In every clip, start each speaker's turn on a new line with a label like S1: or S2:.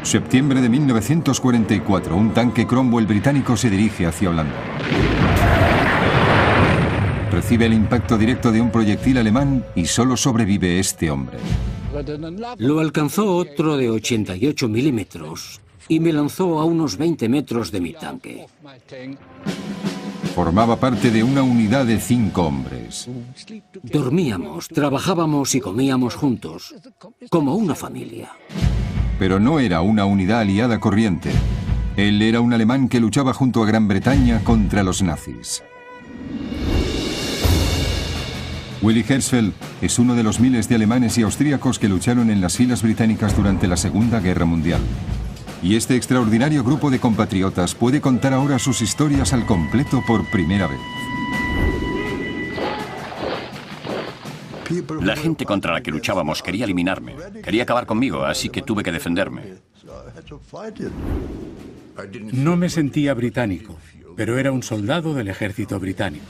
S1: Septiembre de 1944, un tanque Cromwell británico se dirige hacia Holanda. Recibe el impacto directo de un proyectil alemán y solo sobrevive este hombre.
S2: Lo alcanzó otro de 88 milímetros y me lanzó a unos 20 metros de mi tanque.
S1: Formaba parte de una unidad de 5 hombres.
S2: Dormíamos, trabajábamos y comíamos juntos, como una familia.
S1: Pero no era una unidad aliada corriente. Él era un alemán que luchaba junto a Gran Bretaña contra los nazis. Willy Hertzfeld es uno de los miles de alemanes y austríacos que lucharon en las filas británicas durante la Segunda Guerra Mundial. Y este extraordinario grupo de compatriotas puede contar ahora sus historias al completo por primera vez.
S3: La gente contra la que luchábamos quería eliminarme, quería acabar conmigo, así que tuve que defenderme.
S4: No me sentía británico, pero era un soldado del ejército británico.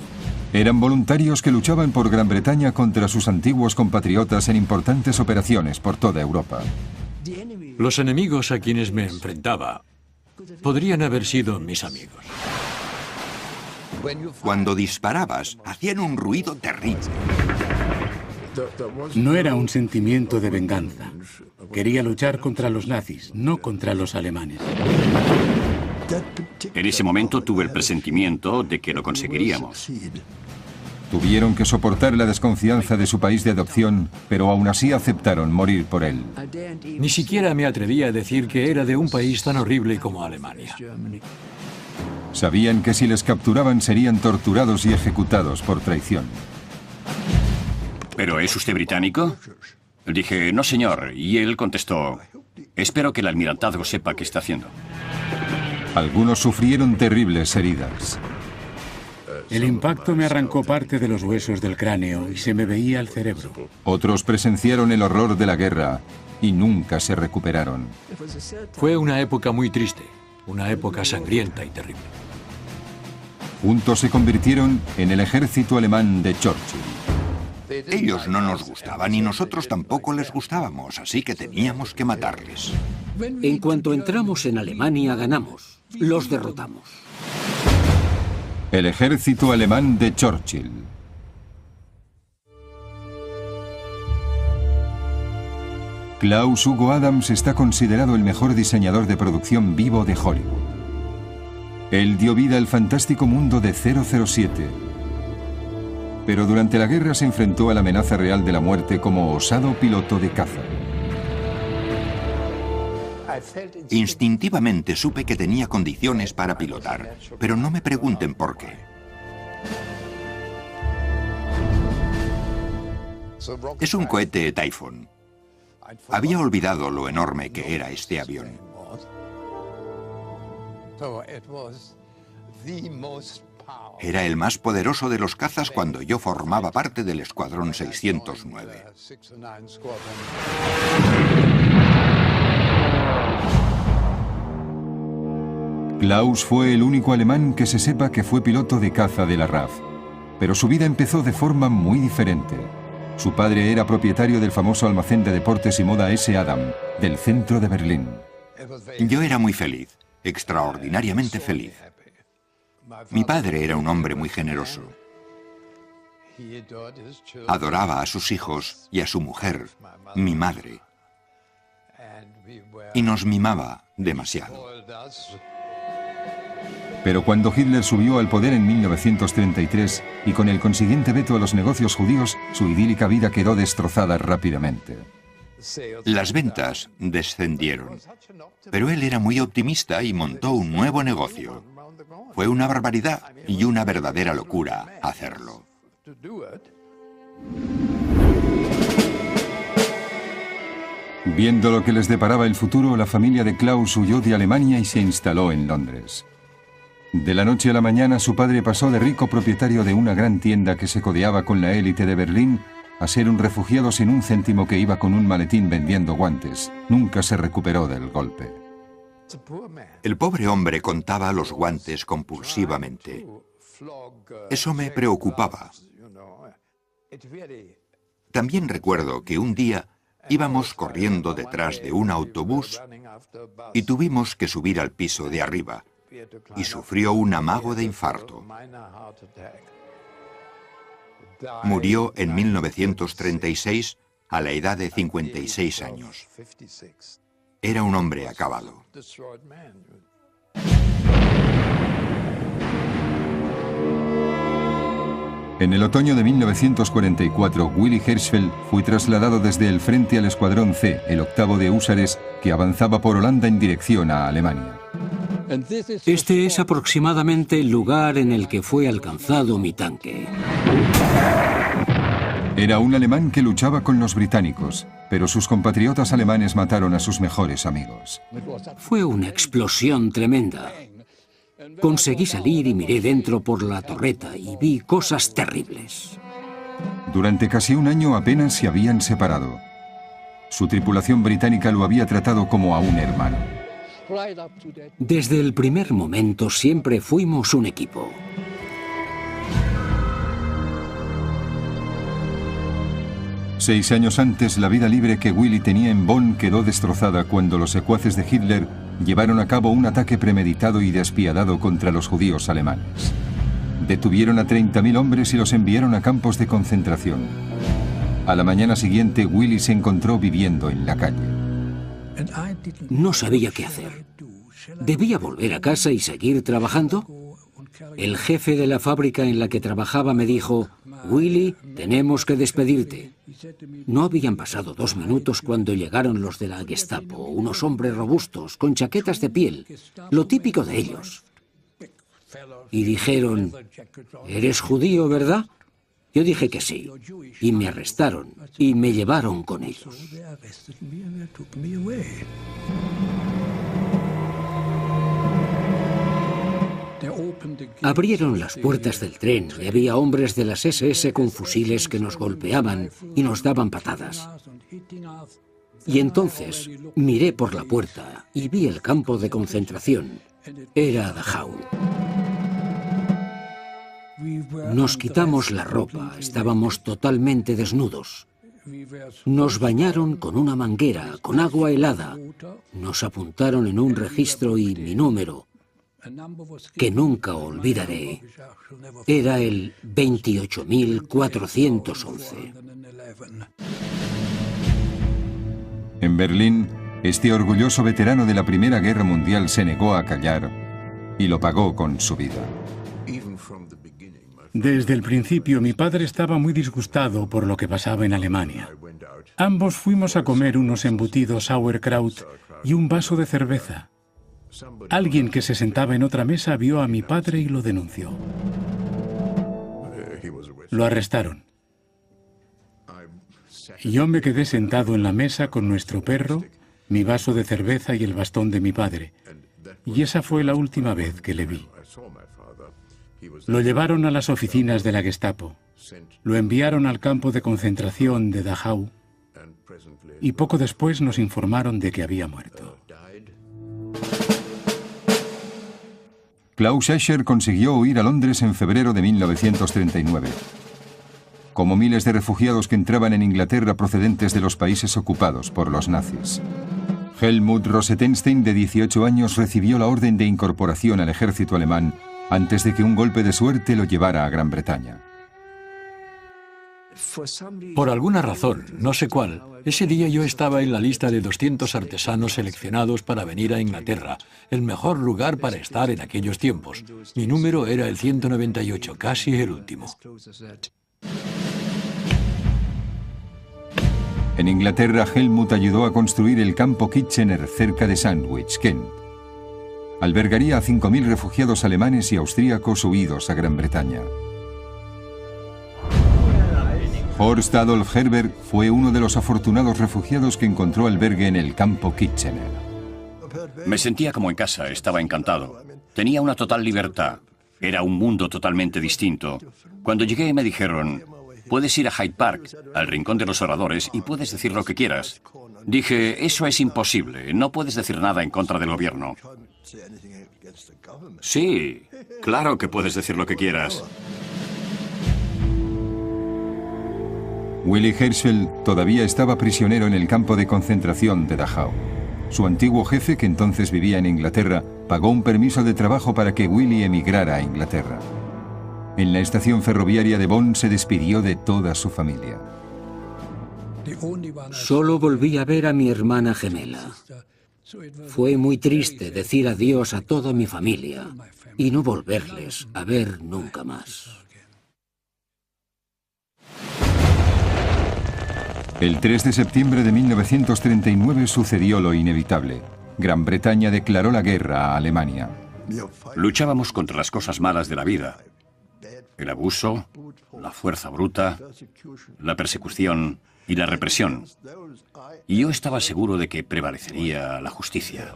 S1: Eran voluntarios que luchaban por Gran Bretaña contra sus antiguos compatriotas en importantes operaciones por toda Europa.
S5: Los enemigos a quienes me enfrentaba podrían haber sido mis amigos.
S6: Cuando disparabas, hacían un ruido terrible.
S4: No era un sentimiento de venganza. Quería luchar contra los nazis, no contra los alemanes.
S3: En ese momento tuve el presentimiento de que lo conseguiríamos.
S1: Tuvieron que soportar la desconfianza de su país de adopción, pero aún así aceptaron morir por él.
S5: Ni siquiera me atreví a decir que era de un país tan horrible como Alemania.
S1: Sabían que si les capturaban serían torturados y ejecutados por traición.
S3: ¿Pero es usted británico? Dije, no señor, y él contestó, espero que el almirantazgo sepa qué está haciendo.
S1: Algunos sufrieron terribles heridas.
S4: El impacto me arrancó parte de los huesos del cráneo y se me veía el cerebro.
S1: Otros presenciaron el horror de la guerra y nunca se recuperaron.
S5: Fue una época muy triste, una época sangrienta y terrible.
S1: Juntos se convirtieron en el ejército alemán de Churchill.
S6: Ellos no nos gustaban y nosotros tampoco les gustábamos, así que teníamos que matarles.
S2: En cuanto entramos en Alemania, ganamos. Los derrotamos.
S1: El ejército alemán de Churchill. Klaus Hugo Adams está considerado el mejor diseñador de producción vivo de Hollywood. Él dio vida al fantástico mundo de 007. Pero durante la guerra se enfrentó a la amenaza real de la muerte como osado piloto de caza.
S6: Instintivamente supe que tenía condiciones para pilotar, pero no me pregunten por qué. Es un cohete Typhoon. Había olvidado lo enorme que era este avión. Era el más poderoso de los cazas cuando yo formaba parte del Escuadrón 609.
S1: Klaus fue el único alemán que se sepa que fue piloto de caza de la RAF, pero su vida empezó de forma muy diferente. Su padre era propietario del famoso almacén de deportes y moda S. Adam, del centro de Berlín.
S6: Yo era muy feliz, extraordinariamente feliz. Mi padre era un hombre muy generoso. Adoraba a sus hijos y a su mujer, mi madre. Y nos mimaba demasiado.
S1: Pero cuando Hitler subió al poder en 1933 y con el consiguiente veto a los negocios judíos, su idílica vida quedó destrozada rápidamente.
S6: Las ventas descendieron, pero él era muy optimista y montó un nuevo negocio. Fue una barbaridad y una verdadera locura hacerlo.
S1: Viendo lo que les deparaba el futuro, la familia de Klaus huyó de Alemania y se instaló en Londres. De la noche a la mañana, su padre pasó de rico propietario de una gran tienda que se codeaba con la élite de Berlín a ser un refugiado sin un céntimo que iba con un maletín vendiendo guantes. Nunca se recuperó del golpe.
S6: El pobre hombre contaba los guantes compulsivamente. Eso me preocupaba. También recuerdo que un día íbamos corriendo detrás de un autobús y tuvimos que subir al piso de arriba, y sufrió un amago de infarto. Murió en 1936 a la edad de 56 años. Era un hombre acabado.
S1: En el otoño de 1944, Willy Hirschfeld fue trasladado desde el frente al Escuadrón C, el octavo de húsares, que avanzaba por Holanda en dirección a Alemania.
S2: Este es aproximadamente el lugar en el que fue alcanzado mi tanque.
S1: Era un alemán que luchaba con los británicos, pero sus compatriotas alemanes mataron a sus mejores amigos.
S2: Fue una explosión tremenda. Conseguí salir y miré dentro por la torreta y vi cosas terribles.
S1: Durante casi un año apenas se habían separado. Su tripulación británica lo había tratado como a un hermano.
S2: Desde el primer momento siempre fuimos un equipo.
S1: Seis años antes, la vida libre que Willy tenía en Bonn quedó destrozada cuando los secuaces de Hitler llevaron a cabo un ataque premeditado y despiadado contra los judíos alemanes. Detuvieron a 30.000 hombres y los enviaron a campos de concentración. A la mañana siguiente, Willy se encontró viviendo en la calle.
S2: No sabía qué hacer. ¿Debía volver a casa y seguir trabajando? El jefe de la fábrica en la que trabajaba me dijo: Willy, tenemos que despedirte. No habían pasado 2 minutos cuando llegaron los de la Gestapo, unos hombres robustos, con chaquetas de piel, lo típico de ellos. Y dijeron: ¿eres judío, verdad? Yo dije que sí, y me arrestaron, y me llevaron con ellos. Abrieron las puertas del tren y había hombres de las SS con fusiles que nos golpeaban y nos daban patadas. Y entonces miré por la puerta y vi el campo de concentración. Era Dachau. Nos quitamos la ropa, estábamos totalmente desnudos. Nos bañaron con una manguera, con agua helada. Nos apuntaron en un registro y mi número, que nunca olvidaré, era el 28.411.
S1: En Berlín, este orgulloso veterano de la Primera Guerra Mundial se negó a callar y lo pagó con su vida.
S4: Desde el principio, mi padre estaba muy disgustado por lo que pasaba en Alemania. Ambos fuimos a comer unos embutidos sauerkraut y un vaso de cerveza. Alguien que se sentaba en otra mesa vio a mi padre y lo denunció. Lo arrestaron. Yo me quedé sentado en la mesa con nuestro perro, mi vaso de cerveza y el bastón de mi padre. Y esa fue la última vez que le vi. Lo llevaron a las oficinas de la Gestapo. Lo enviaron al campo de concentración de Dachau. Y poco después nos informaron de que había muerto.
S1: Klaus Escher consiguió huir a Londres en febrero de 1939. Como miles de refugiados que entraban en Inglaterra procedentes de los países ocupados por los nazis. Helmut Rosenstein, de 18 años, recibió la orden de incorporación al ejército alemán antes de que un golpe de suerte lo llevara a Gran Bretaña.
S5: Por alguna razón, no sé cuál, ese día yo estaba en la lista de 200 artesanos seleccionados para venir a Inglaterra, el mejor lugar para estar en aquellos tiempos. Mi número era el 198, casi el último.
S1: En Inglaterra, Helmut ayudó a construir el campo Kitchener cerca de Sandwich, Kent. Albergaría a 5.000 refugiados alemanes y austríacos huidos a Gran Bretaña. Horst Adolf Herber fue uno de los afortunados refugiados que encontró albergue en el campo Kitchener.
S3: Me sentía como en casa, estaba encantado. Tenía una total libertad. Era un mundo totalmente distinto. Cuando llegué me dijeron: puedes ir a Hyde Park, al rincón de los oradores, y puedes decir lo que quieras. Dije: eso es imposible, no puedes decir nada en contra del gobierno. Sí, claro que puedes decir lo que quieras.
S1: Willy Hirschfeld todavía estaba prisionero en el campo de concentración de Dachau. Su antiguo jefe, que entonces vivía en Inglaterra, pagó un permiso de trabajo para que Willy emigrara a Inglaterra. En la estación ferroviaria de Bonn se despidió de toda su familia.
S2: Solo volví a ver a mi hermana gemela. Fue muy triste decir adiós a toda mi familia y no volverles a ver nunca más.
S1: El 3 de septiembre de 1939 sucedió lo inevitable. Gran Bretaña declaró la guerra a Alemania.
S3: Luchábamos contra las cosas malas de la vida. El abuso, la fuerza bruta, la persecución y la represión. Y yo estaba seguro de que prevalecería la justicia.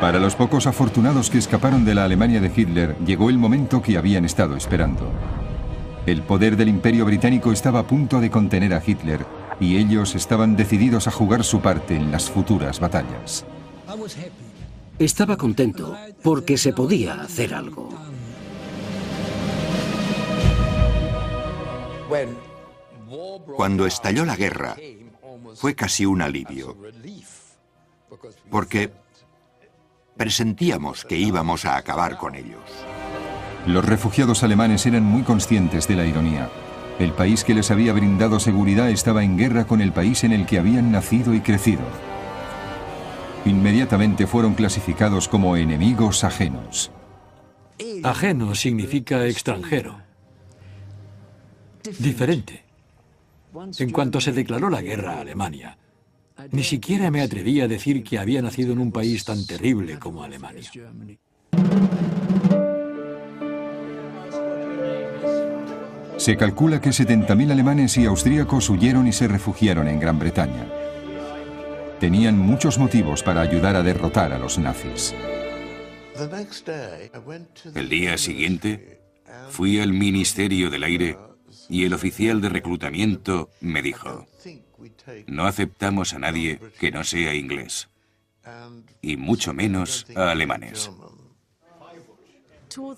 S1: Para los pocos afortunados que escaparon de la Alemania de Hitler, llegó el momento que habían estado esperando. El poder del Imperio Británico estaba a punto de contener a Hitler y ellos estaban decididos a jugar su parte en las futuras batallas.
S2: Estaba contento porque se podía hacer algo.
S6: Cuando estalló la guerra, fue casi un alivio, porque presentíamos que íbamos a acabar con ellos.
S1: Los refugiados alemanes eran muy conscientes de la ironía. El país que les había brindado seguridad estaba en guerra con el país en el que habían nacido y crecido. Inmediatamente fueron clasificados como enemigos ajenos.
S5: Ajeno significa extranjero. Diferente. En cuanto se declaró la guerra a Alemania, ni siquiera me atreví a decir que había nacido en un país tan terrible como Alemania.
S1: Se calcula que 70.000 alemanes y austríacos huyeron y se refugiaron en Gran Bretaña. Tenían muchos motivos para ayudar a derrotar a los nazis.
S7: El día siguiente fui al Ministerio del Aire y el oficial de reclutamiento me dijo: no aceptamos a nadie que no sea inglés, y mucho menos a alemanes.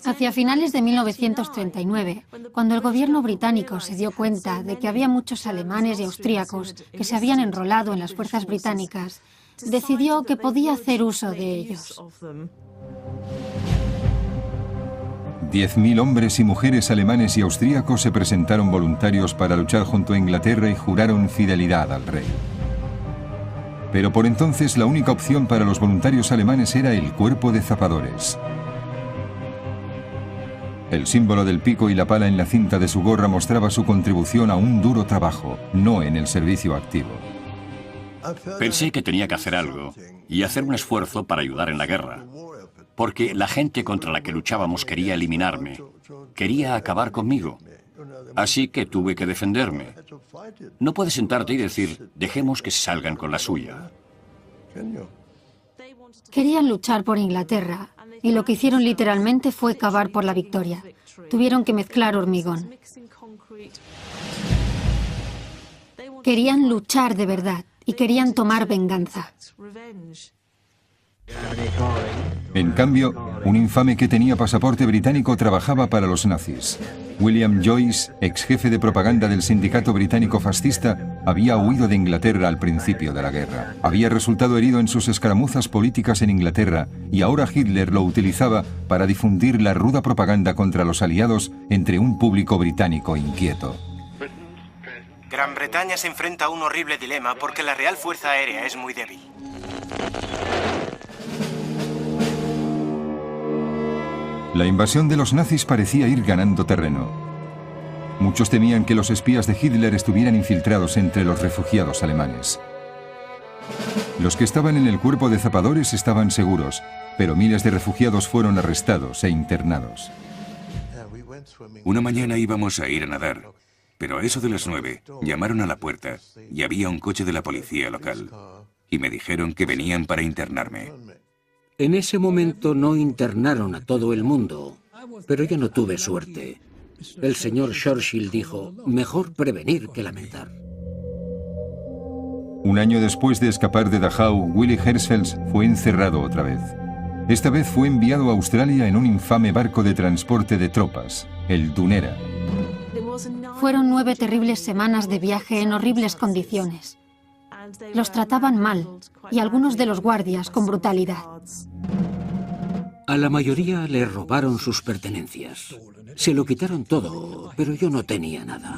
S8: Hacia finales de 1939, cuando el gobierno británico se dio cuenta de que había muchos alemanes y austríacos que se habían enrolado en las fuerzas británicas, decidió que podía hacer uso de ellos.
S1: 10.000 hombres y mujeres alemanes y austríacos se presentaron voluntarios para luchar junto a Inglaterra y juraron fidelidad al rey. Pero por entonces la única opción para los voluntarios alemanes era el cuerpo de zapadores. El símbolo del pico y la pala en la cinta de su gorra mostraba su contribución a un duro trabajo, no en el servicio activo.
S3: Pensé que tenía que hacer algo y hacer un esfuerzo para ayudar en la guerra, porque la gente contra la que luchábamos quería eliminarme, quería acabar conmigo. Así que tuve que defenderme. No puedes sentarte y decir, dejemos que se salgan con la suya.
S8: Querían luchar por Inglaterra, y lo que hicieron literalmente fue cavar por la victoria. Tuvieron que mezclar hormigón. Querían luchar de verdad y querían tomar venganza.
S1: En cambio, un infame que tenía pasaporte británico trabajaba para los nazis. William Joyce, ex jefe de propaganda del sindicato británico fascista, había huido de Inglaterra al principio de la guerra. Había resultado herido en sus escaramuzas políticas en Inglaterra y ahora Hitler lo utilizaba para difundir la ruda propaganda contra los aliados entre un público británico inquieto.
S9: Gran Bretaña se enfrenta a un horrible dilema porque la Real Fuerza Aérea es muy débil.
S1: La invasión de los nazis parecía ir ganando terreno. Muchos temían que los espías de Hitler estuvieran infiltrados entre los refugiados alemanes. Los que estaban en el cuerpo de zapadores estaban seguros, pero miles de refugiados fueron arrestados e internados.
S7: Una mañana íbamos a ir a nadar, pero a eso de las 9 llamaron a la puerta y había un coche de la policía local y me dijeron que venían para internarme.
S2: En ese momento no internaron a todo el mundo, pero yo no tuve suerte. El señor Churchill dijo, mejor prevenir que lamentar.
S1: Un año después de escapar de Dachau, Willy Herschfeld fue encerrado otra vez. Esta vez fue enviado a Australia en un infame barco de transporte de tropas, el Dunera.
S8: Fueron 9 terribles semanas de viaje en horribles condiciones. Los trataban mal, y algunos de los guardias con brutalidad.
S2: A la mayoría le robaron sus pertenencias. Se lo quitaron todo, pero yo no tenía nada.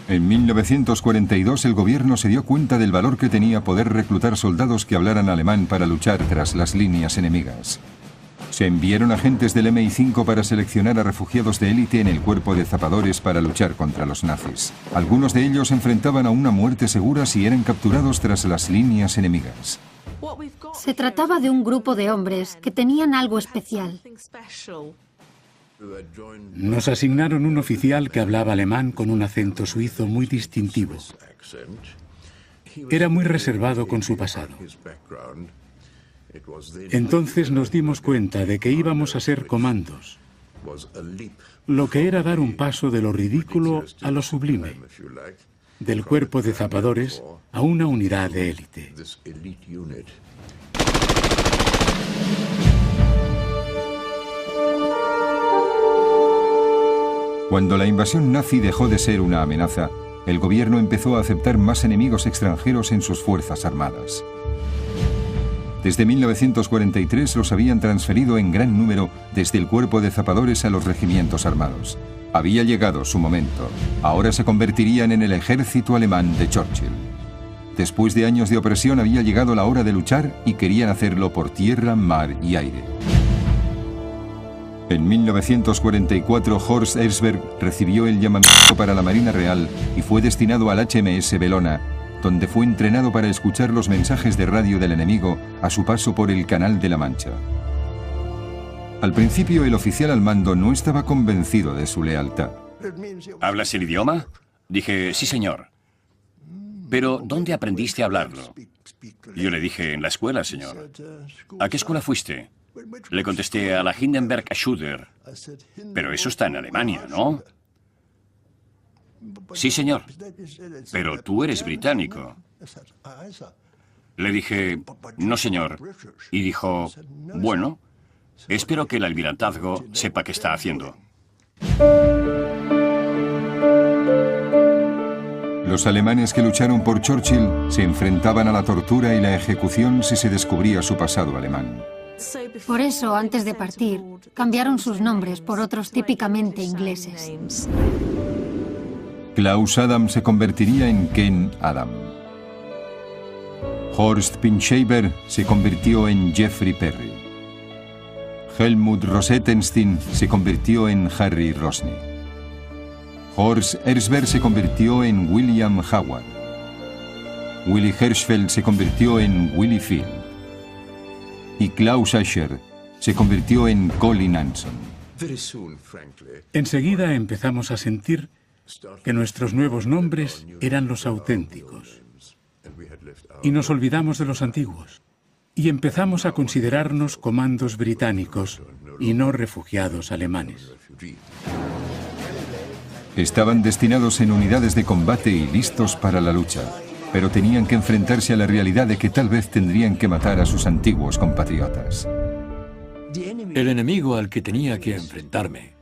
S1: En 1942 el gobierno se dio cuenta del valor que tenía poder reclutar soldados que hablaran alemán para luchar tras las líneas enemigas. Se enviaron agentes del MI5 para seleccionar a refugiados de élite en el cuerpo de zapadores para luchar contra los nazis. Algunos de ellos enfrentaban a una muerte segura si eran capturados tras las líneas enemigas.
S8: Se trataba de un grupo de hombres que tenían algo especial.
S4: Nos asignaron un oficial que hablaba alemán con un acento suizo muy distintivo. Era muy reservado con su pasado. Entonces nos dimos cuenta de que íbamos a ser comandos, lo que era dar un paso de lo ridículo a lo sublime, del cuerpo de zapadores a una unidad de élite.
S1: Cuando la invasión nazi dejó de ser una amenaza, el gobierno empezó a aceptar más enemigos extranjeros en sus fuerzas armadas. Desde 1943 los habían transferido en gran número desde el cuerpo de zapadores a los regimientos armados. Había llegado su momento. Ahora se convertirían en el ejército alemán de Churchill. Después de años de opresión había llegado la hora de luchar y querían hacerlo por tierra, mar y aire. En 1944 Horst Erzberg recibió el llamamiento para la Marina Real y fue destinado al HMS Bellona, donde fue entrenado para escuchar los mensajes de radio del enemigo a su paso por el Canal de la Mancha. Al principio el oficial al mando no estaba convencido de su lealtad.
S3: ¿Hablas el idioma? Dije, sí señor. Pero, ¿dónde aprendiste a hablarlo? Yo le dije, en la escuela, señor. ¿A qué escuela fuiste? Le contesté a la Hindenburg Schule. Pero eso está en Alemania, ¿no? Sí, señor. Pero tú eres británico. Le dije, no, señor. Y dijo, bueno, espero que el almirantazgo sepa qué está haciendo.
S1: Los alemanes que lucharon por Churchill se enfrentaban a la tortura y la ejecución si se descubría su pasado alemán.
S8: Por eso, antes de partir, cambiaron sus nombres por otros típicamente ingleses.
S1: Klaus Adam se convertiría en Ken Adam. Horst Pinschaber se convirtió en Jeffrey Perry. Helmut Rosettenstein se convirtió en Harry Rosny. Horst Erzberg se convirtió en William Howard. Willy Hirschfeld se convirtió en Willy Field. Y Klaus Ascher se convirtió en Colin Anson.
S4: Enseguida empezamos a sentir que nuestros nuevos nombres eran los auténticos. Y nos olvidamos de los antiguos. Y empezamos a considerarnos comandos británicos y no refugiados alemanes.
S1: Estaban destinados en unidades de combate y listos para la lucha, pero tenían que enfrentarse a la realidad de que tal vez tendrían que matar a sus antiguos compatriotas.
S5: El enemigo al que tenía que enfrentarme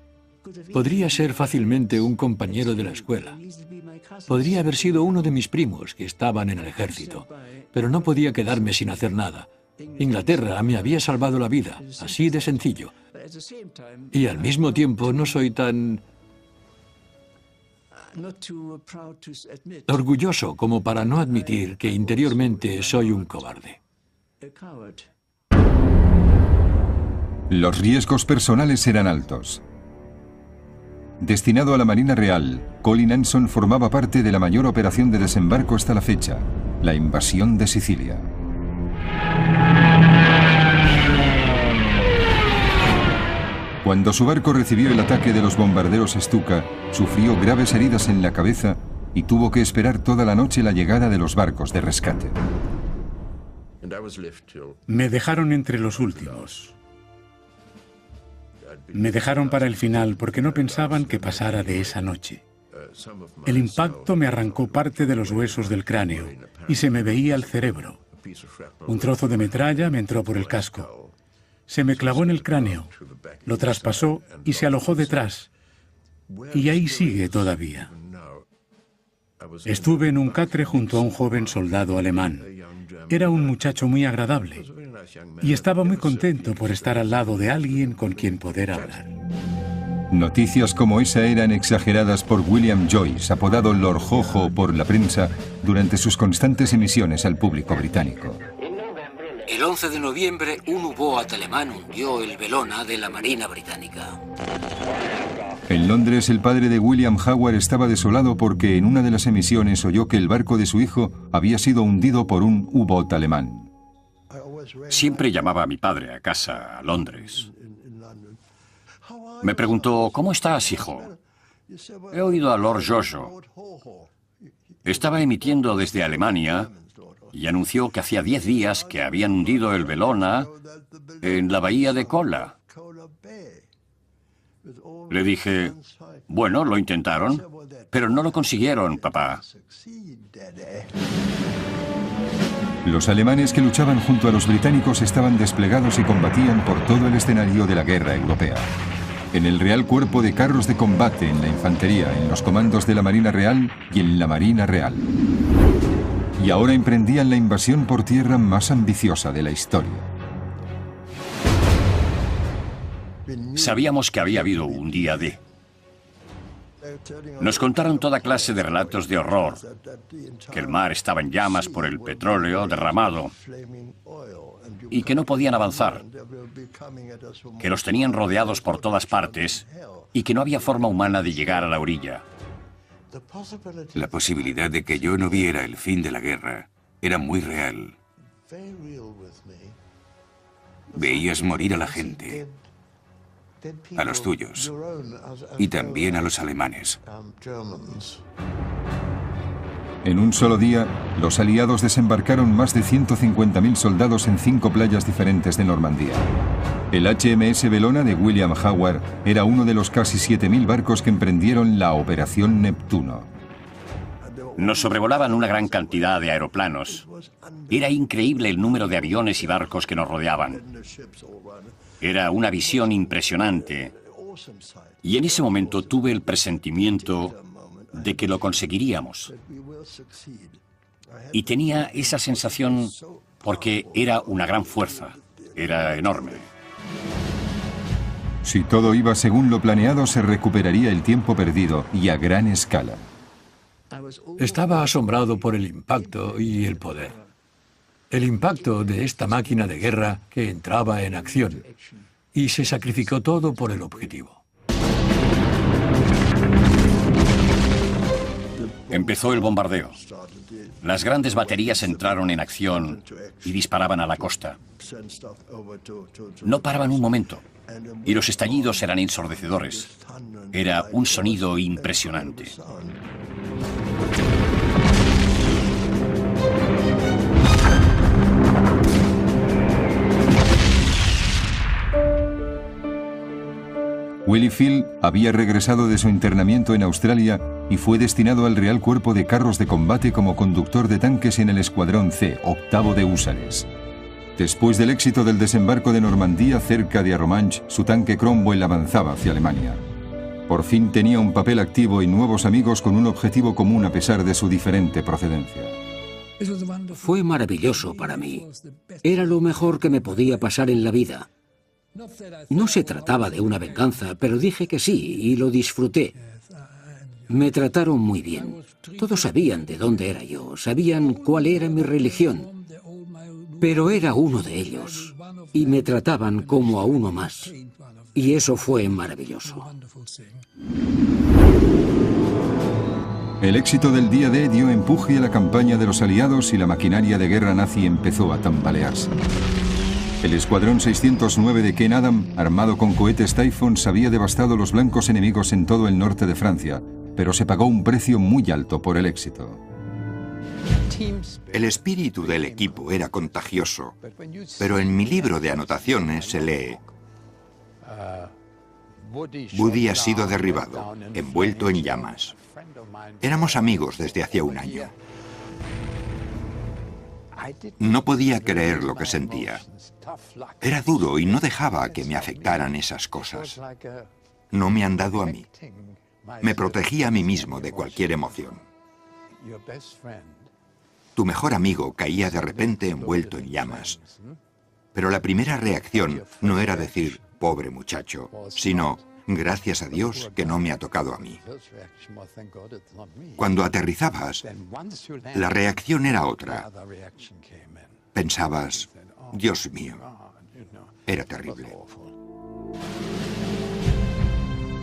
S5: podría ser fácilmente un compañero de la escuela. Podría haber sido uno de mis primos que estaban en el ejército, pero no podía quedarme sin hacer nada. Inglaterra me había salvado la vida, así de sencillo. Y al mismo tiempo no soy tan orgulloso como para no admitir que interiormente soy un cobarde.
S1: Los riesgos personales eran altos. Destinado a la Marina Real, Colin Anson formaba parte de la mayor operación de desembarco hasta la fecha, la invasión de Sicilia. Cuando su barco recibió el ataque de los bombarderos Stuka, sufrió graves heridas en la cabeza y tuvo que esperar toda la noche la llegada de los barcos de rescate.
S4: Me dejaron entre los últimos. Me dejaron para el final porque no pensaban que pasara de esa noche. El impacto me arrancó parte de los huesos del cráneo y se me veía el cerebro. Un trozo de metralla me entró por el casco. Se me clavó en el cráneo, lo traspasó y se alojó detrás. Y ahí sigue todavía. Estuve en un catre junto a un joven soldado alemán. Era un muchacho muy agradable y estaba muy contento por estar al lado de alguien con quien poder hablar.
S1: Noticias como esa eran exageradas por William Joyce, apodado Lord Jojo por la prensa, durante sus constantes emisiones al público británico.
S2: El 11 de noviembre, un U-boat alemán hundió el Bellona de la Marina Británica.
S1: En Londres, el padre de William Howard estaba desolado porque en una de las emisiones oyó que el barco de su hijo había sido hundido por un U-boat alemán.
S3: Siempre llamaba a mi padre a casa, a Londres. Me preguntó, ¿cómo estás, hijo? He oído a Lord Jojo. Estaba emitiendo desde Alemania y anunció que hacía 10 días que habían hundido el Bellona en la bahía de Kola. Le dije, bueno, lo intentaron, pero no lo consiguieron, papá.
S1: Los alemanes que luchaban junto a los británicos estaban desplegados y combatían por todo el escenario de la guerra europea. En el Real Cuerpo de Carros de Combate, en la infantería, en los comandos de la Marina Real y en la Marina Real. Y ahora emprendían la invasión por tierra más ambiciosa de la historia.
S3: Sabíamos que había habido un día D. Nos contaron toda clase de relatos de horror, que el mar estaba en llamas por el petróleo derramado y que no podían avanzar, que los tenían rodeados por todas partes y que no había forma humana de llegar a la orilla.
S7: La posibilidad de que yo no viera el fin de la guerra era muy real. Veías morir a la gente, a los tuyos, y también a los alemanes.
S1: En un solo día, los aliados desembarcaron más de 150.000 soldados en 5 playas diferentes de Normandía. El HMS Bellona de William Howard era uno de los casi 7.000 barcos que emprendieron la Operación Neptuno.
S3: Nos sobrevolaban una gran cantidad de aeroplanos. Era increíble el número de aviones y barcos que nos rodeaban. Era una visión impresionante. Y en ese momento tuve el presentimiento de que lo conseguiríamos. Y tenía esa sensación porque era una gran fuerza. Era enorme.
S1: Si todo iba según lo planeado, se recuperaría el tiempo perdido y a gran escala.
S5: Estaba asombrado por el impacto y el poder. El impacto de esta máquina de guerra que entraba en acción y se sacrificó todo por el objetivo.
S3: Empezó el bombardeo. Las grandes baterías entraron en acción y disparaban a la costa. No paraban un momento, y los estallidos eran ensordecedores. Era un sonido impresionante.
S1: Willie Field había regresado de su internamiento en Australia y fue destinado al Real Cuerpo de Carros de Combate como conductor de tanques en el Escuadrón C, octavo de húsares. Después del éxito del desembarco de Normandía cerca de Arromanches, su tanque Cromwell avanzaba hacia Alemania. Por fin tenía un papel activo y nuevos amigos con un objetivo común a pesar de su diferente procedencia.
S2: Fue maravilloso para mí. Era lo mejor que me podía pasar en la vida. No se trataba de una venganza, pero dije que sí y lo disfruté. Me trataron muy bien. Todos sabían de dónde era yo, sabían cuál era mi religión. Pero era uno de ellos y me trataban como a uno más. Y eso fue maravilloso.
S1: El éxito del día D dio empuje a la campaña de los aliados y la maquinaria de guerra nazi empezó a tambalearse. El Escuadrón 609 de Ken Adam, armado con cohetes Typhoon, había devastado los blancos enemigos en todo el norte de Francia, pero se pagó un precio muy alto por el éxito.
S6: El espíritu del equipo era contagioso, pero en mi libro de anotaciones se lee: Woody ha sido derribado, envuelto en llamas. Éramos amigos desde hacía un año. No podía creer lo que sentía. Era duro y no dejaba que me afectaran esas cosas. No me han dado a mí. Me protegía a mí mismo de cualquier emoción. Tu mejor amigo caía de repente envuelto en llamas. Pero la primera reacción no era decir, pobre muchacho, sino, gracias a Dios que no me ha tocado a mí. Cuando aterrizabas, la reacción era otra. Pensabas, Dios mío, era terrible.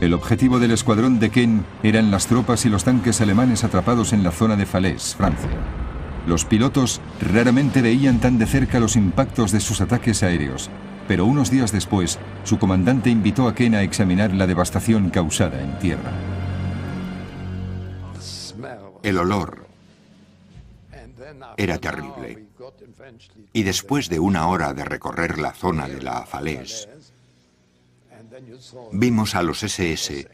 S1: El objetivo del escuadrón de Ken eran las tropas y los tanques alemanes atrapados en la zona de Falaise, Francia. Los pilotos raramente veían tan de cerca los impactos de sus ataques aéreos, pero unos días después, su comandante invitó a Ken a examinar la devastación causada en tierra.
S6: El olor era terrible. Y después de una hora de recorrer la zona de la Falaise, vimos a los SS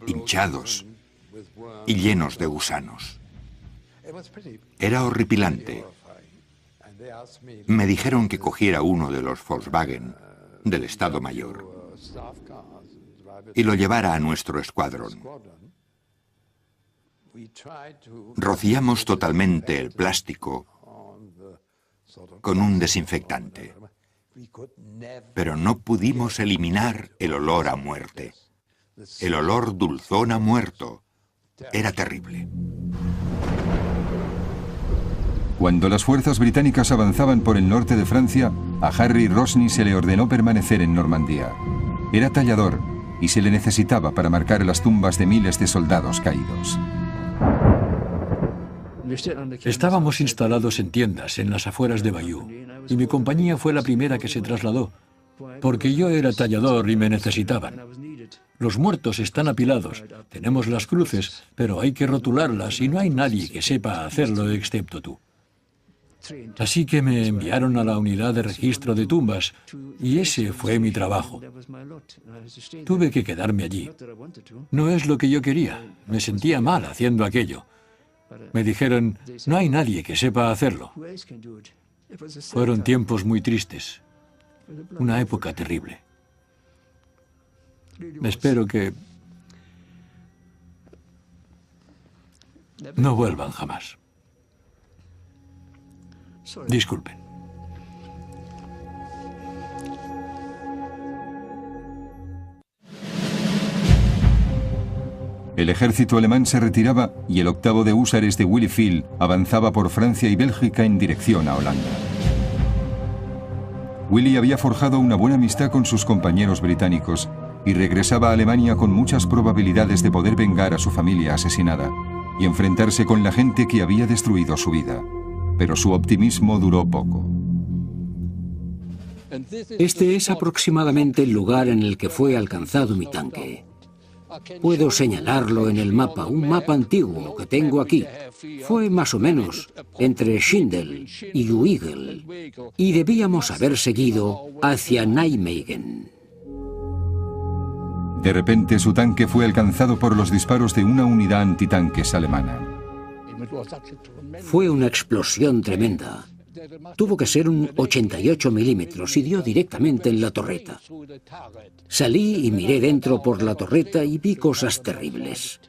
S6: hinchados y llenos de gusanos. Era horripilante. Me dijeron que cogiera uno de los Volkswagen del Estado Mayor y lo llevara a nuestro escuadrón. Rociamos totalmente el plástico con un desinfectante, pero no pudimos eliminar el olor a muerte. El olor dulzón a muerto era terrible.
S1: Cuando las fuerzas británicas avanzaban por el norte de Francia, a Harry Rosny se le ordenó permanecer en Normandía. Era tallador y se le necesitaba para marcar las tumbas de miles de soldados caídos.
S5: Estábamos instalados en tiendas en las afueras de Bayeux y mi compañía fue la primera que se trasladó, porque yo era tallador y me necesitaban. Los muertos están apilados, tenemos las cruces, pero hay que rotularlas y no hay nadie que sepa hacerlo excepto tú. Así que me enviaron a la unidad de registro de tumbas y ese fue mi trabajo. Tuve que quedarme allí. No es lo que yo quería, me sentía mal haciendo aquello. Me dijeron, no hay nadie que sepa hacerlo. Fueron tiempos muy tristes, una época terrible. Espero que no vuelvan jamás. Disculpen.
S1: El ejército alemán se retiraba y el 8º de húsares de Willy Field avanzaba por Francia y Bélgica en dirección a Holanda. Willy había forjado una buena amistad con sus compañeros británicos y regresaba a Alemania con muchas probabilidades de poder vengar a su familia asesinada y enfrentarse con la gente que había destruido su vida. Pero su optimismo duró poco.
S2: Este es aproximadamente el lugar en el que fue alcanzado mi tanque. Puedo señalarlo en el mapa, un mapa antiguo que tengo aquí. Fue más o menos entre Schindel y Uigel y debíamos haber seguido hacia Nijmegen.
S1: De repente su tanque fue alcanzado por los disparos de una unidad antitanques alemana.
S2: Fue una explosión tremenda. Tuvo que ser un 88 milímetros y dio directamente en la torreta. Salí y miré dentro por la torreta y vi cosas terribles.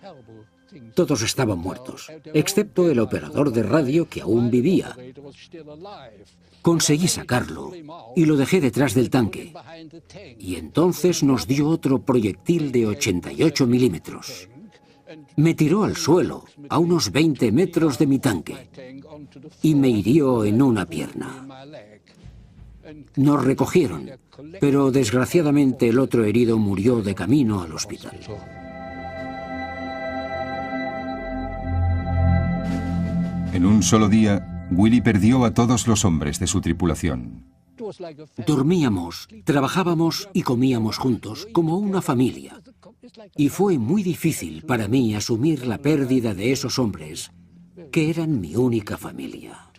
S2: Todos estaban muertos, excepto el operador de radio que aún vivía. Conseguí sacarlo y lo dejé detrás del tanque. Y entonces nos dio otro proyectil de 88 milímetros. Me tiró al suelo, a unos 20 metros de mi tanque, y me hirió en una pierna. Nos recogieron, pero desgraciadamente el otro herido murió de camino al hospital.
S1: En un solo día, Willy perdió a todos los hombres de su tripulación.
S2: Dormíamos, trabajábamos y comíamos juntos, como una familia. Y fue muy difícil para mí asumir la pérdida de esos hombres, que eran mi única familia.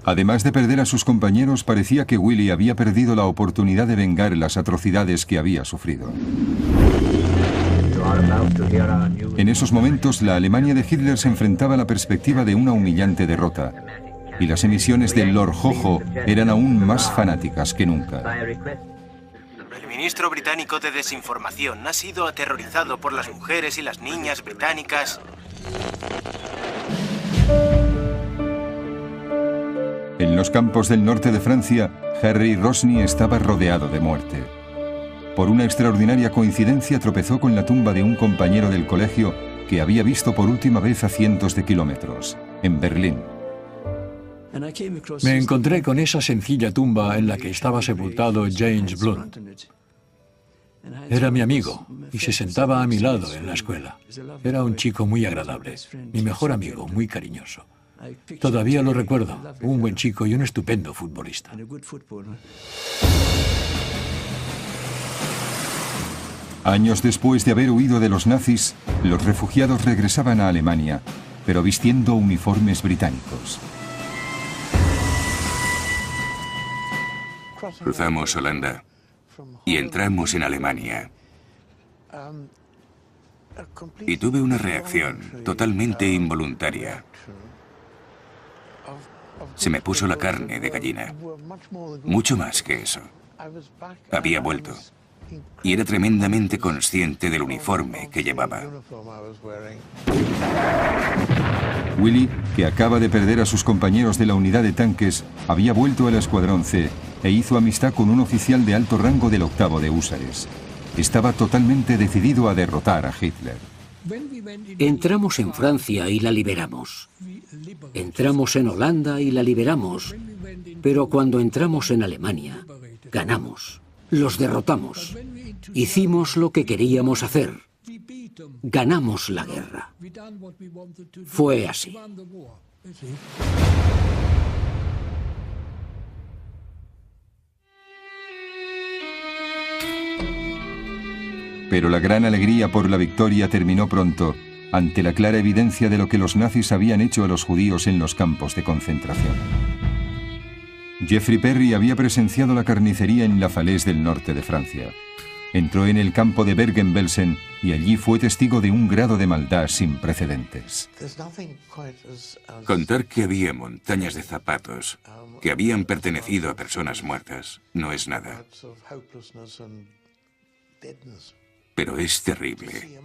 S1: Además de perder a sus compañeros, parecía que Willy había perdido la oportunidad de vengar las atrocidades que había sufrido. En esos momentos, la Alemania de Hitler se enfrentaba a la perspectiva de una humillante derrota, y las emisiones del Lord Jojo eran aún más fanáticas que nunca.
S9: El ministro británico de desinformación ha sido aterrorizado por las mujeres y las niñas británicas.
S1: En los campos del norte de Francia, Harry Rosny estaba rodeado de muerte. Por una extraordinaria coincidencia tropezó con la tumba de un compañero del colegio que había visto por última vez a cientos de kilómetros, en Berlín.
S5: Me encontré con esa sencilla tumba en la que estaba sepultado James Blunt. Era mi amigo y se sentaba a mi lado en la escuela. Era un chico muy agradable, mi mejor amigo, muy cariñoso. Todavía lo recuerdo, un buen chico y un estupendo futbolista.
S1: Años después de haber huido de los nazis, los refugiados regresaban a Alemania, pero vistiendo uniformes británicos.
S7: Cruzamos Holanda y entramos en Alemania. Y tuve una reacción totalmente involuntaria. Se me puso la carne de gallina. Mucho más que eso. Había vuelto. Y era tremendamente consciente del uniforme que llevaba.
S1: Willy, que acaba de perder a sus compañeros de la unidad de tanques, había vuelto al Escuadrón C e hizo amistad con un oficial de alto rango del 8º de húsares. Estaba totalmente decidido a derrotar a Hitler.
S2: Entramos en Francia y la liberamos. Entramos en Holanda y la liberamos. Pero cuando entramos en Alemania, ganamos. Los derrotamos. Hicimos lo que queríamos hacer. Ganamos la guerra. Fue así.
S1: Pero la gran alegría por la victoria terminó pronto, ante la clara evidencia de lo que los nazis habían hecho a los judíos en los campos de concentración. Geoffrey Perry había presenciado la carnicería en La Falaise del norte de Francia. Entró en el campo de Bergen-Belsen y allí fue testigo de un grado de maldad sin precedentes.
S7: Contar que había montañas de zapatos que habían pertenecido a personas muertas no es nada. Pero es terrible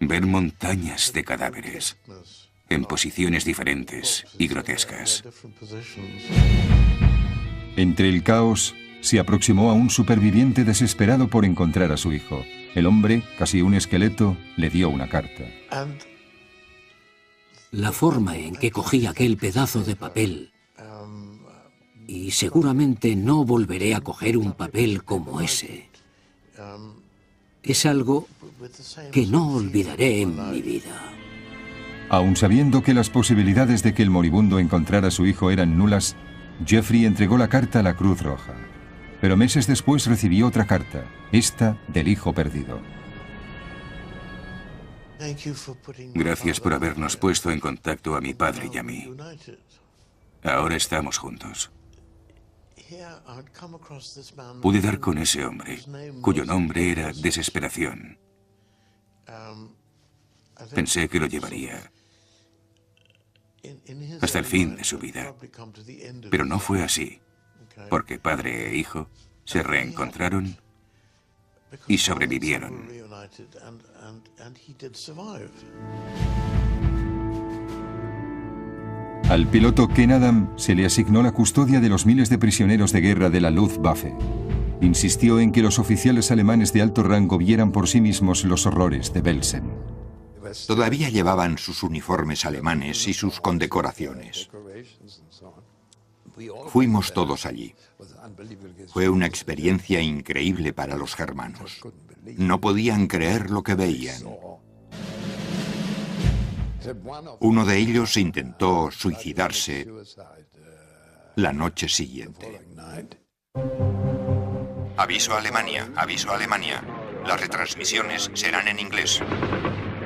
S7: ver montañas de cadáveres en posiciones diferentes y grotescas.
S1: Entre el caos, se aproximó a un superviviente desesperado por encontrar a su hijo. El hombre, casi un esqueleto, le dio una carta.
S2: La forma en que cogí aquel pedazo de papel, y seguramente no volveré a coger un papel como ese, es algo que no olvidaré en mi vida.
S1: Aun sabiendo que las posibilidades de que el moribundo encontrara a su hijo eran nulas, Geoffrey entregó la carta a la Cruz Roja. Pero meses después recibió otra carta, esta del hijo perdido.
S7: Gracias por habernos puesto en contacto a mi padre y a mí. Ahora estamos juntos. Pude dar con ese hombre, cuyo nombre era Desesperación. Pensé que lo llevaría hasta el fin de su vida. Pero no fue así, porque padre e hijo se reencontraron y sobrevivieron.
S1: Al piloto Ken Adam se le asignó la custodia de los miles de prisioneros de guerra de la Luftwaffe. Insistió en que los oficiales alemanes de alto rango vieran por sí mismos los horrores de Belsen.
S6: Todavía llevaban sus uniformes alemanes y sus condecoraciones. Fuimos todos allí. Fue una experiencia increíble para los germanos. No podían creer lo que veían. Uno de ellos intentó suicidarse la noche siguiente. Aviso a Alemania, aviso a Alemania. Las retransmisiones serán en inglés.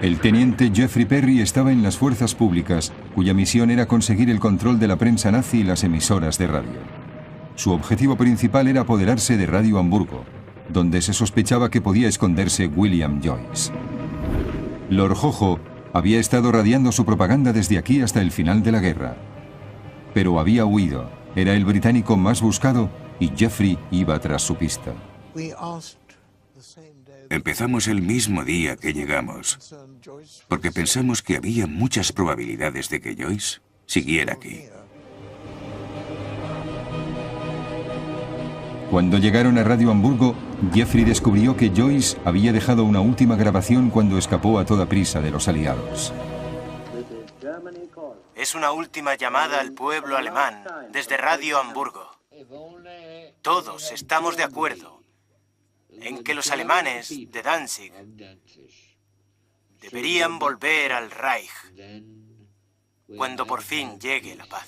S1: El teniente Geoffrey Perry estaba en las fuerzas públicas, cuya misión era conseguir el control de la prensa nazi y las emisoras de radio. Su objetivo principal era apoderarse de Radio Hamburgo, donde se sospechaba que podía esconderse William Joyce. Lord Jojo había estado radiando su propaganda desde aquí hasta el final de la guerra. Pero había huido, era el británico más buscado y Geoffrey iba tras su pista.
S7: Empezamos el mismo día que llegamos, porque pensamos que había muchas probabilidades de que Joyce siguiera aquí.
S1: Cuando llegaron a Radio Hamburgo, Jeffrey descubrió que Joyce había dejado una última grabación cuando escapó a toda prisa de los aliados.
S9: Es una última llamada al pueblo alemán desde Radio Hamburgo. Todos estamos de acuerdo en que los alemanes de Danzig deberían volver al Reich cuando por fin llegue la paz.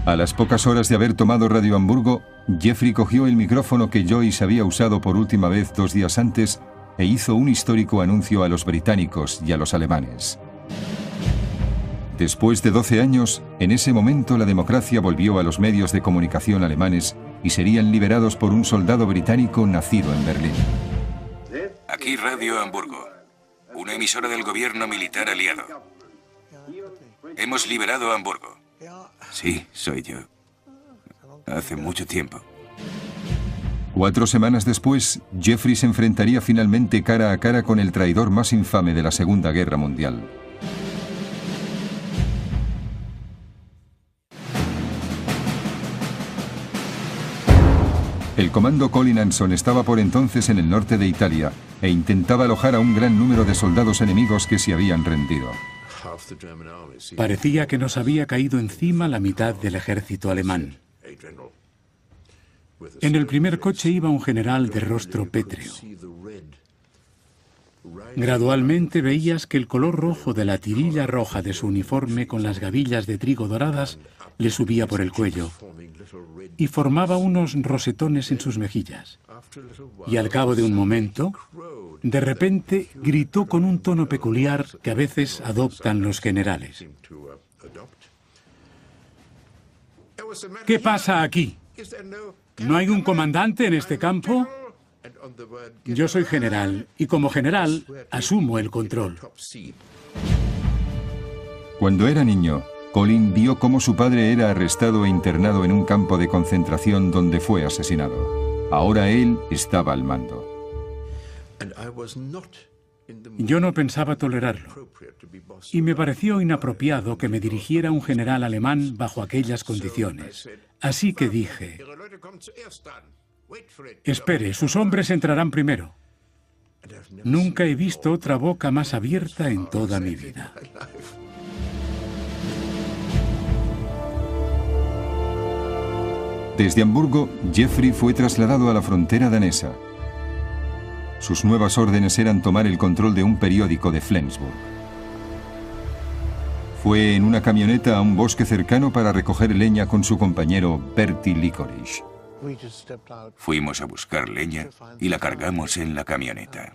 S1: A las pocas horas de haber tomado Radio Hamburgo, Jeffrey cogió el micrófono que Joyce había usado por última vez 2 días antes e hizo un histórico anuncio a los británicos y a los alemanes. Después de 12 años, en ese momento la democracia volvió a los medios de comunicación alemanes y serían liberados por un soldado británico nacido en Berlín.
S7: Aquí Radio Hamburgo, una emisora del gobierno militar aliado. Hemos liberado a Hamburgo. Sí, soy yo. Hace mucho tiempo.
S1: 4 semanas después, Jeffrey se enfrentaría finalmente cara a cara con el traidor más infame de la Segunda Guerra Mundial. El comando Colin Anson estaba por entonces en el norte de Italia e intentaba alojar a un gran número de soldados enemigos que se habían rendido.
S4: Parecía que nos había caído encima la mitad del ejército alemán. En el primer coche iba un general de rostro pétreo. Gradualmente veías que el color rojo de la tirilla roja de su uniforme con las gavillas de trigo doradas le subía por el cuello y formaba unos rosetones en sus mejillas. Y al cabo de un momento, de repente gritó con un tono peculiar que a veces adoptan los generales. ¿Qué pasa aquí? ¿No hay un comandante en este campo? Yo soy general y como general asumo el control.
S1: Cuando era niño, Colin vio cómo su padre era arrestado e internado en un campo de concentración donde fue asesinado. Ahora él estaba al mando.
S4: Yo no pensaba tolerarlo y me pareció inapropiado que me dirigiera un general alemán bajo aquellas condiciones. Así que dije: espere, sus hombres entrarán primero. Nunca he visto otra boca más abierta en toda mi vida.
S1: Desde Hamburgo, Jeffrey fue trasladado a la frontera danesa. Sus nuevas órdenes eran tomar el control de un periódico de Flensburg. Fue en una camioneta a un bosque cercano para recoger leña con su compañero Bertie Licorice.
S7: Fuimos a buscar leña y la cargamos en la camioneta.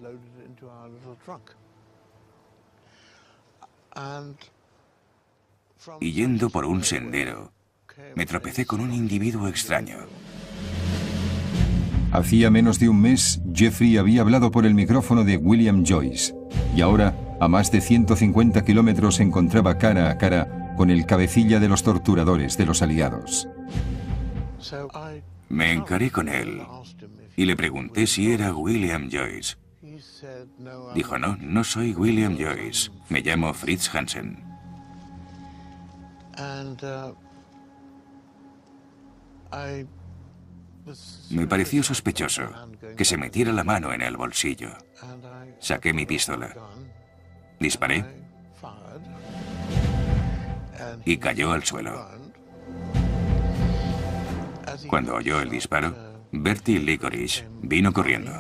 S7: Y yendo por un sendero, me tropecé con un individuo extraño.
S1: Hacía menos de un mes, Jeffrey había hablado por el micrófono de William Joyce, y ahora, a más de 150 kilómetros, se encontraba cara a cara con el cabecilla de los torturadores de los aliados.
S7: Me encaré con él y le pregunté si era William Joyce. Dijo: no, no soy William Joyce, me llamo Fritz Hansen. Me pareció sospechoso que se metiera la mano en el bolsillo. Saqué mi pistola, disparé y cayó al suelo. Cuando oyó el disparo, Bertie Licorice vino corriendo.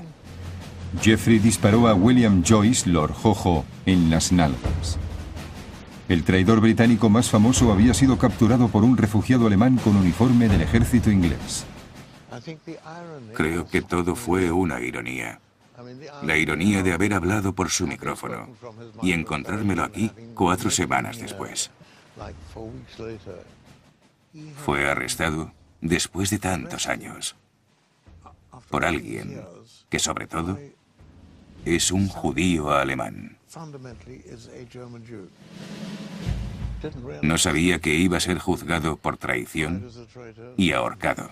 S1: Jeffrey disparó a William Joyce, Lord Jojo, en las nalgas. El traidor británico más famoso había sido capturado por un refugiado alemán con uniforme del ejército inglés.
S7: Creo que todo fue una ironía. La ironía de haber hablado por su micrófono y encontrármelo aquí 4 semanas después. Fue arrestado después de tantos años por alguien que, sobre todo, es un judío alemán. No sabía que iba a ser juzgado por traición y ahorcado.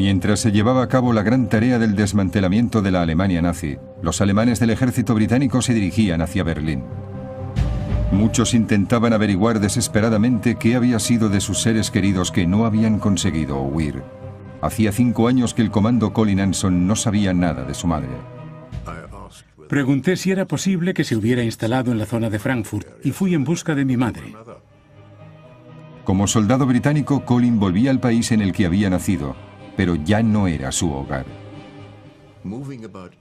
S1: Mientras se llevaba a cabo la gran tarea del desmantelamiento de la Alemania nazi, los alemanes del ejército británico se dirigían hacia Berlín. Muchos intentaban averiguar desesperadamente qué había sido de sus seres queridos que no habían conseguido huir. Hacía 5 años que el comando Colin Anson no sabía nada de su madre.
S4: Pregunté si era posible que se hubiera instalado en la zona de Frankfurt y fui en busca de mi madre.
S1: Como soldado británico, Colin volvía al país en el que había nacido, pero ya no era su hogar.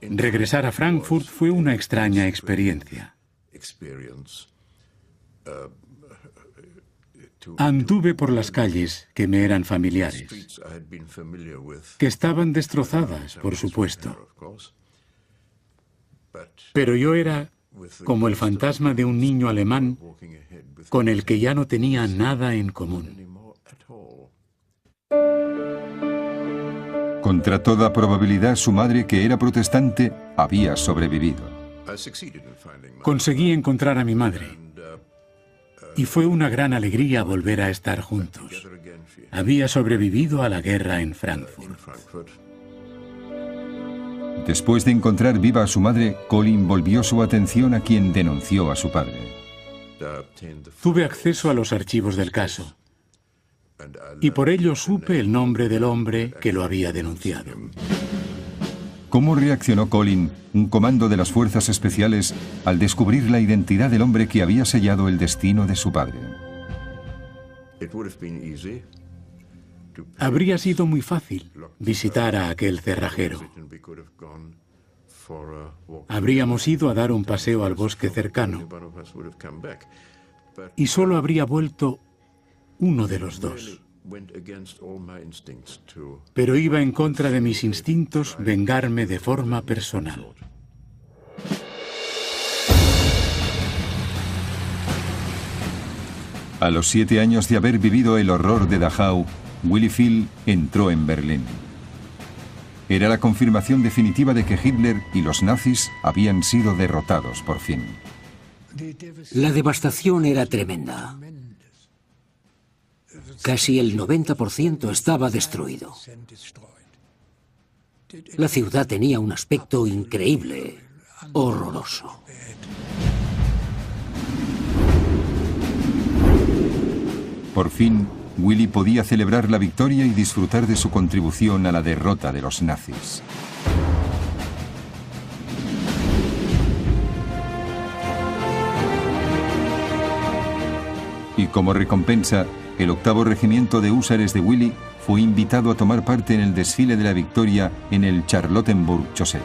S4: Regresar a Frankfurt fue una extraña experiencia. Anduve por las calles que me eran familiares, que estaban destrozadas, por supuesto. Pero yo era como el fantasma de un niño alemán con el que ya no tenía nada en común.
S1: Contra toda probabilidad, su madre, que era protestante, había sobrevivido.
S4: Conseguí encontrar a mi madre y fue una gran alegría volver a estar juntos. Había sobrevivido a la guerra en Frankfurt.
S1: Después de encontrar viva a su madre, Colin volvió su atención a quien denunció a su padre.
S4: Tuve acceso a los archivos del caso y por ello supe el nombre del hombre que lo había denunciado.
S1: ¿Cómo reaccionó Colin, un comando de las fuerzas especiales, al descubrir la identidad del hombre que había sellado el destino de su padre?
S4: Habría sido muy fácil visitar a aquel cerrajero. Habríamos ido a dar un paseo al bosque cercano y solo habría vuelto uno de los dos. Pero iba en contra de mis instintos vengarme de forma personal.
S1: A los 7 años de haber vivido el horror de Dachau, Willy Phil entró en Berlín. Era la confirmación definitiva de que Hitler y los nazis habían sido derrotados por fin.
S2: La devastación era tremenda. Casi el 90% estaba destruido. La ciudad tenía un aspecto increíble, horroroso.
S1: Por fin, Willy podía celebrar la victoria y disfrutar de su contribución a la derrota de los nazis. Y como recompensa, el 8º Regimiento de Húsares de Willy fue invitado a tomar parte en el desfile de la victoria en el Charlottenburg-Chaussee.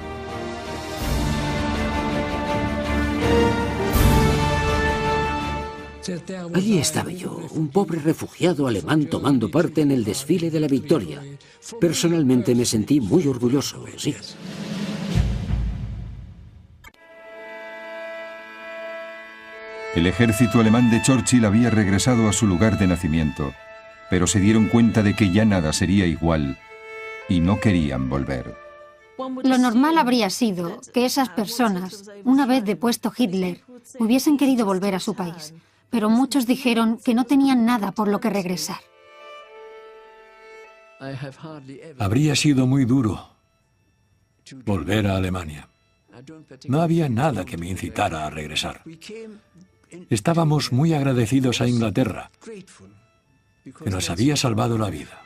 S2: Allí estaba yo, un pobre refugiado alemán tomando parte en el desfile de la victoria. Personalmente me sentí muy orgulloso, sí.
S1: El ejército alemán de Churchill había regresado a su lugar de nacimiento, pero se dieron cuenta de que ya nada sería igual y no querían volver.
S8: Lo normal habría sido que esas personas, una vez depuesto Hitler, hubiesen querido volver a su país, pero muchos dijeron que no tenían nada por lo que regresar.
S5: Habría sido muy duro volver a Alemania. No había nada que me incitara a regresar. Estábamos muy agradecidos a Inglaterra, que nos había salvado la vida.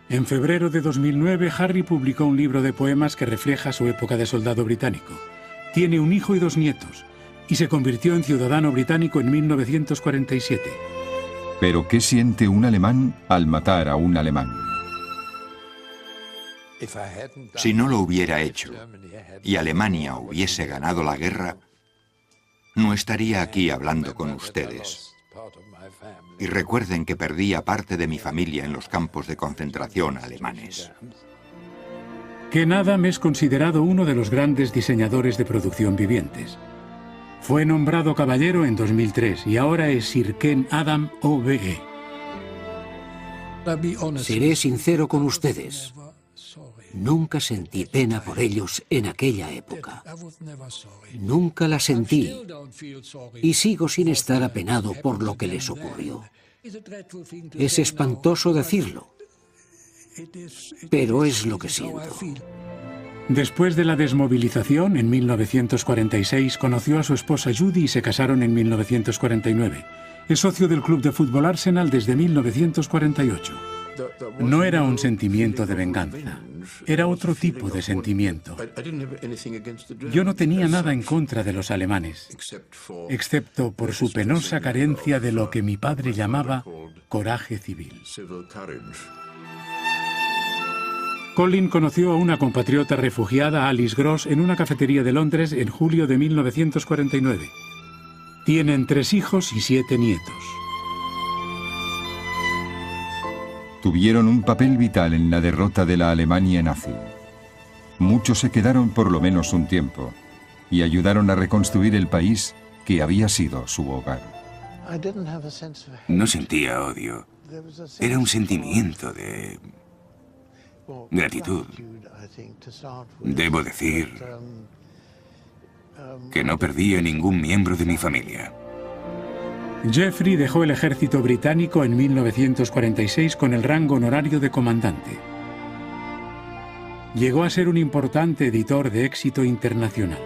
S4: En febrero de 2009, Harry publicó un libro de poemas que refleja su época de soldado británico. Tiene un hijo y 2 nietos, y se convirtió en ciudadano británico en 1947.
S1: Pero ¿qué siente un alemán al matar a un alemán?
S6: Si no lo hubiera hecho y Alemania hubiese ganado la guerra, no estaría aquí hablando con ustedes. Y recuerden que perdí a parte de mi familia en los campos de concentración alemanes.
S4: Ken Adam es considerado uno de los grandes diseñadores de producción vivientes. Fue nombrado caballero en 2003 y ahora es Sir Ken Adam OBE.
S2: Seré sincero con ustedes. Nunca sentí pena por ellos en aquella época. Nunca la sentí y sigo sin estar apenado por lo que les ocurrió. Es espantoso decirlo, pero es lo que siento.
S4: Después de la desmovilización, en 1946, conoció a su esposa Judy y se casaron en 1949. Es socio del club de fútbol Arsenal desde 1948. No era un sentimiento de venganza, era otro tipo de sentimiento. Yo no tenía nada en contra de los alemanes, excepto por su penosa carencia de lo que mi padre llamaba coraje civil. Colin conoció a una compatriota refugiada, Alice Gross, en una cafetería de Londres en julio de 1949. Tienen 3 hijos y 7 nietos.
S1: Tuvieron un papel vital en la derrota de la Alemania nazi. Muchos se quedaron por lo menos un tiempo y ayudaron a reconstruir el país que había sido su hogar.
S7: No sentía odio. Era un sentimiento de gratitud. Debo decir que no perdí a ningún miembro de mi familia.
S4: Jeffrey dejó el ejército británico en 1946 con el rango honorario de comandante. Llegó a ser un importante editor de éxito internacional.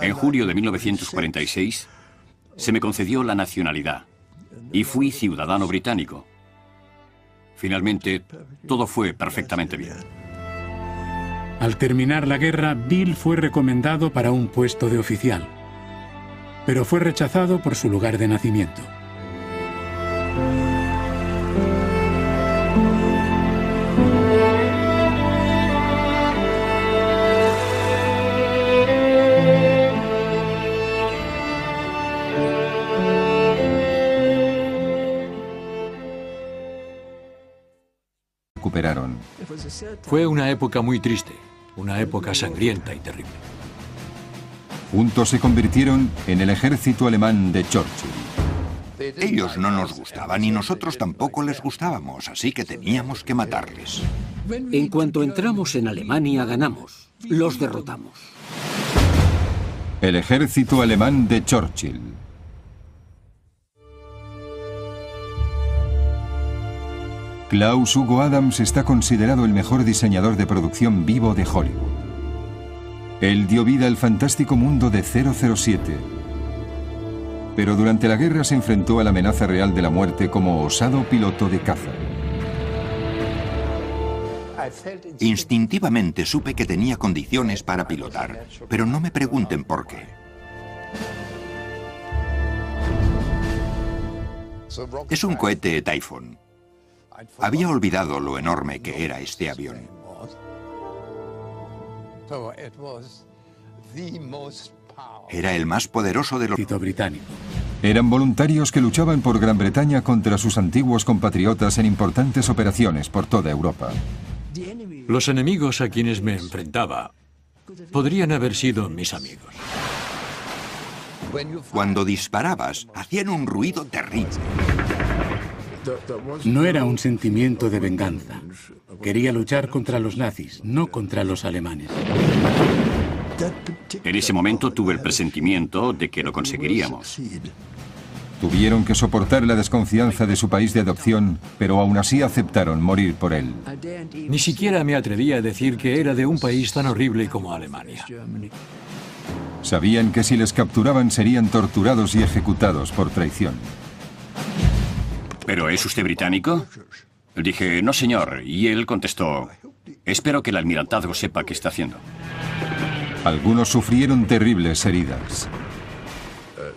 S3: En julio de 1946 se me concedió la nacionalidad y fui ciudadano británico. Finalmente, todo fue perfectamente bien.
S4: Al terminar la guerra, Bill fue recomendado para un puesto de oficial, pero fue rechazado por su lugar de nacimiento.
S1: Recuperaron.
S5: Fue una época muy triste, una época sangrienta y terrible.
S1: Juntos se convirtieron en el ejército alemán de Churchill.
S6: Ellos no nos gustaban y nosotros tampoco les gustábamos, así que teníamos que matarles.
S2: En cuanto entramos en Alemania, ganamos. Los derrotamos.
S1: El ejército alemán de Churchill. Klaus Hugo Adams está considerado el mejor diseñador de producción vivo de Hollywood. Él dio vida al fantástico mundo de 007. Pero durante la guerra se enfrentó a la amenaza real de la muerte como osado piloto de caza.
S6: Instintivamente supe que tenía condiciones para pilotar, pero no me pregunten por qué. Es un cohete Typhoon. Había olvidado lo enorme que era este avión. Era el más poderoso de los
S4: ejército británico.
S1: Eran voluntarios que luchaban por Gran Bretaña contra sus antiguos compatriotas en importantes operaciones por toda Europa.
S5: Los enemigos a quienes me enfrentaba podrían haber sido mis amigos.
S6: Cuando disparabas, hacían un ruido terrible.
S4: No era un sentimiento de venganza. Quería luchar contra los nazis, no contra los alemanes.
S3: En ese momento tuve el presentimiento de que lo conseguiríamos.
S1: Tuvieron que soportar la desconfianza de su país de adopción, pero aún así aceptaron morir por él.
S5: Ni siquiera me atreví a decir que era de un país tan horrible como Alemania.
S1: Sabían que si les capturaban serían torturados y ejecutados por traición.
S3: ¿Pero es usted británico? Dije, no señor, y él contestó, espero que el almirantazgo sepa qué está haciendo.
S1: Algunos sufrieron terribles heridas.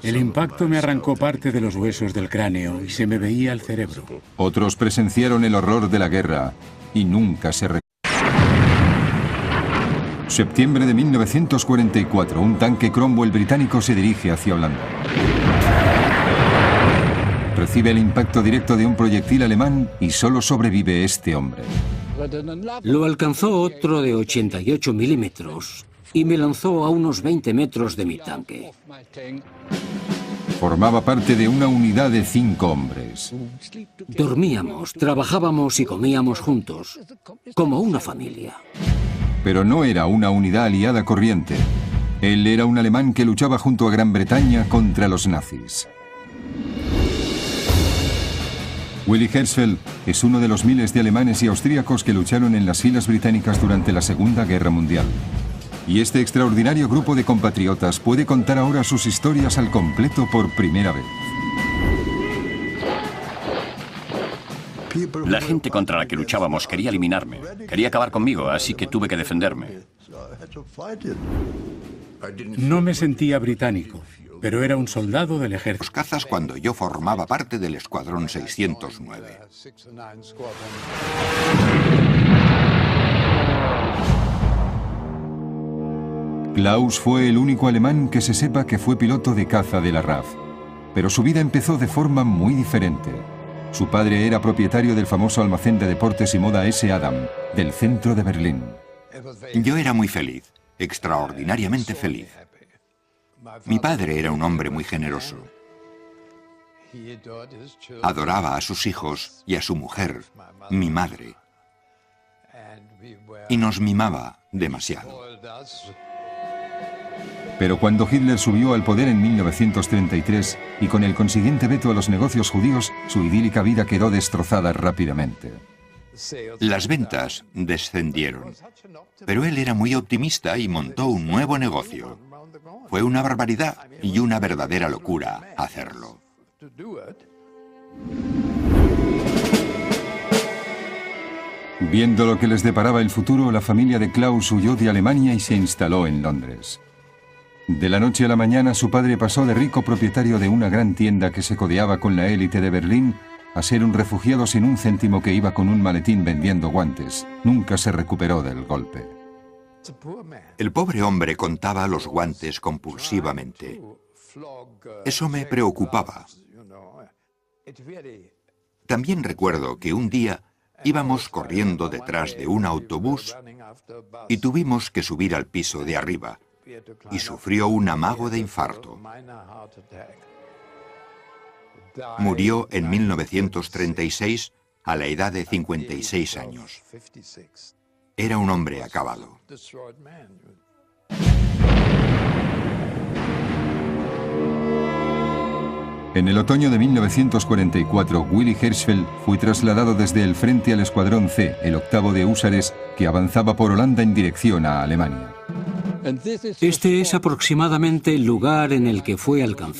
S4: El impacto me arrancó parte de los huesos del cráneo y se me veía el cerebro.
S1: Otros presenciaron el horror de la guerra y nunca se recuperaron. Septiembre de 1944, un tanque Cromwell británico se dirige hacia Holanda. Recibe el impacto directo de un proyectil alemán y solo sobrevive este hombre.
S2: Lo alcanzó otro de 88 milímetros y me lanzó a unos 20 metros de mi tanque.
S1: Formaba parte de una unidad de 5 hombres.
S2: Dormíamos, trabajábamos y comíamos juntos, como una familia.
S1: Pero no era una unidad aliada corriente. Él era un alemán que luchaba junto a Gran Bretaña contra los nazis. Willy Hertzfeld es uno de los miles de alemanes y austríacos que lucharon en las filas británicas durante la Segunda Guerra Mundial. Y este extraordinario grupo de compatriotas puede contar ahora sus historias al completo por primera vez.
S3: La gente contra la que luchábamos quería eliminarme, quería acabar conmigo, así que tuve que defenderme.
S4: No me sentía británico, pero era un soldado del ejército.
S6: Los cazas cuando yo formaba parte del Escuadrón 609.
S1: Klaus fue el único alemán que se sepa que fue piloto de caza de la RAF, pero su vida empezó de forma muy diferente. Su padre era propietario del famoso almacén de deportes y moda S. Adam, del centro de Berlín.
S6: Yo era muy feliz, extraordinariamente feliz. Mi padre era un hombre muy generoso. Adoraba a sus hijos y a su mujer, mi madre. Y nos mimaba demasiado.
S1: Pero cuando Hitler subió al poder en 1933 y con el consiguiente veto a los negocios judíos, su idílica vida quedó destrozada rápidamente.
S6: Las ventas descendieron, pero él era muy optimista y montó un nuevo negocio. Fue una barbaridad y una verdadera locura hacerlo.
S1: Viendo lo que les deparaba el futuro, la familia de Klaus huyó de Alemania y se instaló en Londres. De la noche a la mañana, su padre pasó de rico propietario de una gran tienda que se codeaba con la élite de Berlín a ser un refugiado sin un céntimo que iba con un maletín vendiendo guantes. Nunca se recuperó del golpe.
S6: El pobre hombre contaba los guantes compulsivamente. Eso me preocupaba. También recuerdo que un día íbamos corriendo detrás de un autobús y tuvimos que subir al piso de arriba y sufrió un amago de infarto. Murió en 1936 a la edad de 56 años. Era un hombre acabado.
S1: En el otoño de 1944, Willy Hertzfeld fue trasladado desde el frente al Escuadrón C, el octavo de húsares, que avanzaba por Holanda en dirección a Alemania.
S2: Este es aproximadamente el lugar en el que fue alcanzado